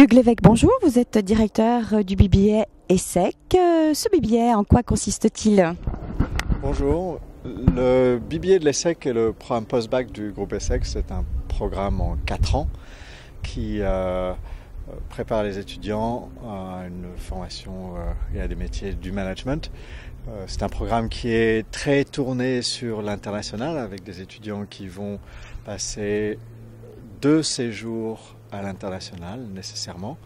Hugues Lévesque, bonjour, vous êtes directeur du BBA ESSEC. Ce BBA, en quoi consiste-t-il? Bonjour, le BBA de l'ESSEC est le programme post-bac du groupe ESSEC. C'est un programme en 4 ans qui prépare les étudiants à une formation et à des métiers du management. C'est un programme qui est très tourné sur l'international avec des étudiants qui vont passer 2 séjours à l'international nécessairement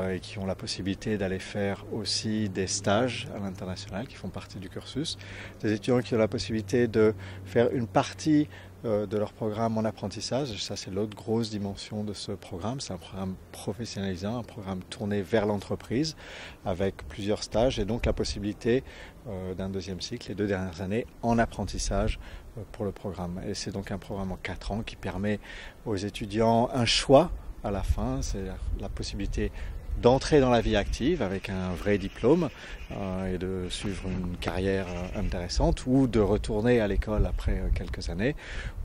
et qui ont la possibilité d'aller faire aussi des stages à l'international qui font partie du cursus. Des étudiants qui ont la possibilité de faire une partie de leur programme en apprentissage. Ça, c'est l'autre grosse dimension de ce programme. C'est un programme professionnalisant, un programme tourné vers l'entreprise avec plusieurs stages et donc la possibilité d'un deuxième cycle, les 2 dernières années, en apprentissage pour le programme. Et c'est donc un programme en 4 ans qui permet aux étudiants un choix à la fin. C'est la possibilité d'entrer dans la vie active avec un vrai diplôme et de suivre une carrière intéressante ou de retourner à l'école après quelques années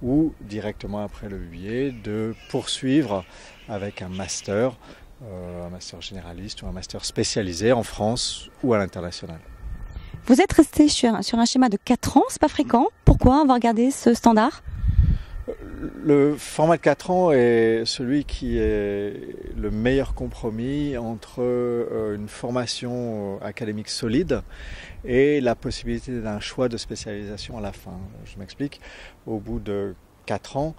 ou directement après le BBA de poursuivre avec un master généraliste ou un master spécialisé en France ou à l'international. Vous êtes resté sur un schéma de 4 ans, c'est pas fréquent. Pourquoi avoir gardé ce standard? Le format de 4 ans est celui qui est le meilleur compromis entre une formation académique solide et la possibilité d'un choix de spécialisation à la fin. Je m'explique, au bout de 4 ans,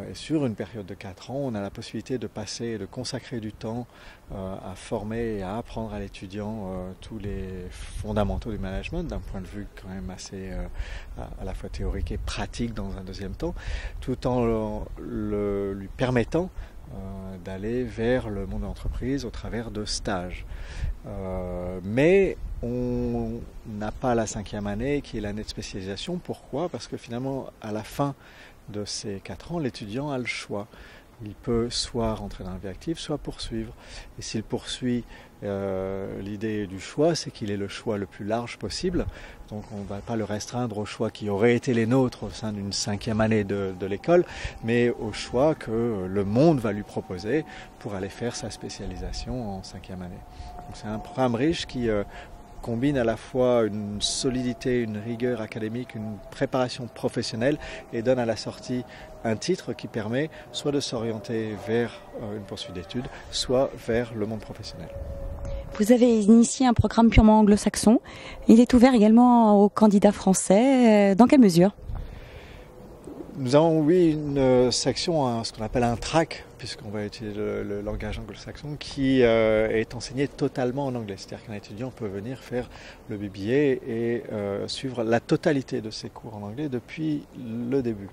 et sur une période de 4 ans, on a la possibilité de passer, de consacrer du temps à former et à apprendre à l'étudiant tous les fondamentaux du management d'un point de vue quand même assez à la fois théorique et pratique dans un deuxième temps, tout en lui permettant d'aller vers le monde de l'entreprise au travers de stages. Mais on n'a pas la 5e année qui est l'année de spécialisation. Pourquoi? Parce que finalement, à la fin de ces 4 ans, l'étudiant a le choix. Il peut soit rentrer dans la vie active, soit poursuivre. Et s'il poursuit, l'idée du choix, c'est qu'il ait le choix le plus large possible. Donc on ne va pas le restreindre aux choix qui auraient été les nôtres au sein d'une 5e année de l'école, mais aux choix que le monde va lui proposer pour aller faire sa spécialisation en 5e année. Donc c'est un programme riche qui combine à la fois une solidité, une rigueur académique, une préparation professionnelle et donne à la sortie un titre qui permet soit de s'orienter vers une poursuite d'études, soit vers le monde professionnel. Vous avez initié un programme purement anglo-saxon. Il est ouvert également aux candidats français. Dans quelle mesure? Nous avons, oui, une section, ce qu'on appelle un track, puisqu'on va utiliser le langage anglo-saxon, qui est enseigné totalement en anglais. C'est-à-dire qu'un étudiant peut venir faire le BBA et suivre la totalité de ses cours en anglais depuis le début.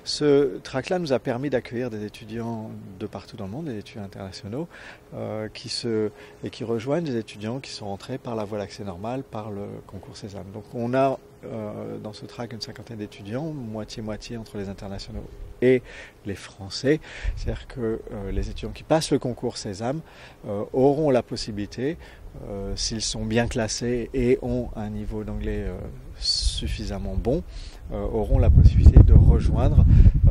Ce track-là nous a permis d'accueillir des étudiants de partout dans le monde, des étudiants internationaux, qui rejoignent des étudiants qui sont entrés par la voie d'accès normale, par le concours Sésame. Donc on a dans ce track une 50aine d'étudiants, moitié-moitié entre les internationaux et les Français. C'est-à-dire que les étudiants qui passent le concours Sésame auront la possibilité, s'ils sont bien classés et ont un niveau d'anglais suffisamment bon, auront la possibilité de rejoindre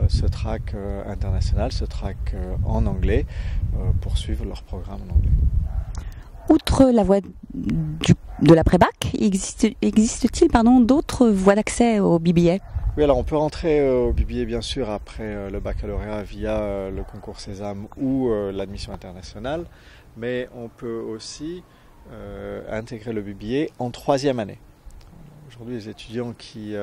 ce track international, ce track en anglais, pour suivre leur programme en anglais. Outre la voie de l'après-bac, existe-t-il d'autres voies d'accès au BBA? Oui, alors on peut rentrer au BBA bien sûr après le baccalauréat via le concours Sésame ou l'admission internationale, mais on peut aussi intégrer le BBA en 3e année. Aujourd'hui, les étudiants qui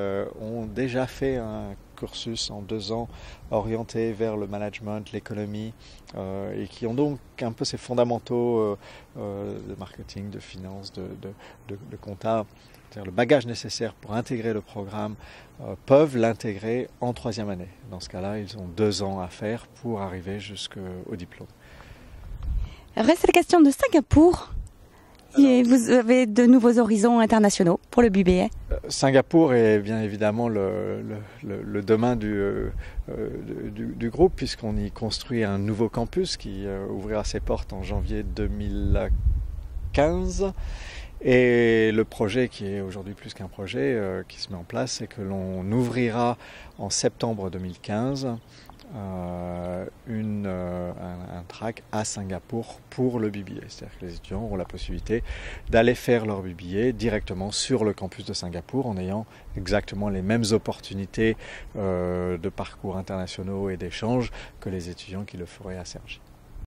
ont déjà fait un cursus en 2 ans orienté vers le management, l'économie et qui ont donc un peu ces fondamentaux de marketing, de finance, de compta, c'est-à-dire le bagage nécessaire pour intégrer le programme, peuvent l'intégrer en 3e année. Dans ce cas-là, ils ont 2 ans à faire pour arriver jusqu'au diplôme. Reste la question de Singapour. Et vous avez de nouveaux horizons internationaux pour le BBA? Singapour est bien évidemment le demain du groupe, puisqu'on y construit un nouveau campus qui ouvrira ses portes en janvier 2015. Et le projet, qui est aujourd'hui plus qu'un projet, qui se met en place, c'est que l'on ouvrira en septembre 2015 un track à Singapour pour le BBA. C'est-à-dire que les étudiants auront la possibilité d'aller faire leur BBA directement sur le campus de Singapour en ayant exactement les mêmes opportunités de parcours internationaux et d'échanges que les étudiants qui le feraient à Cergy.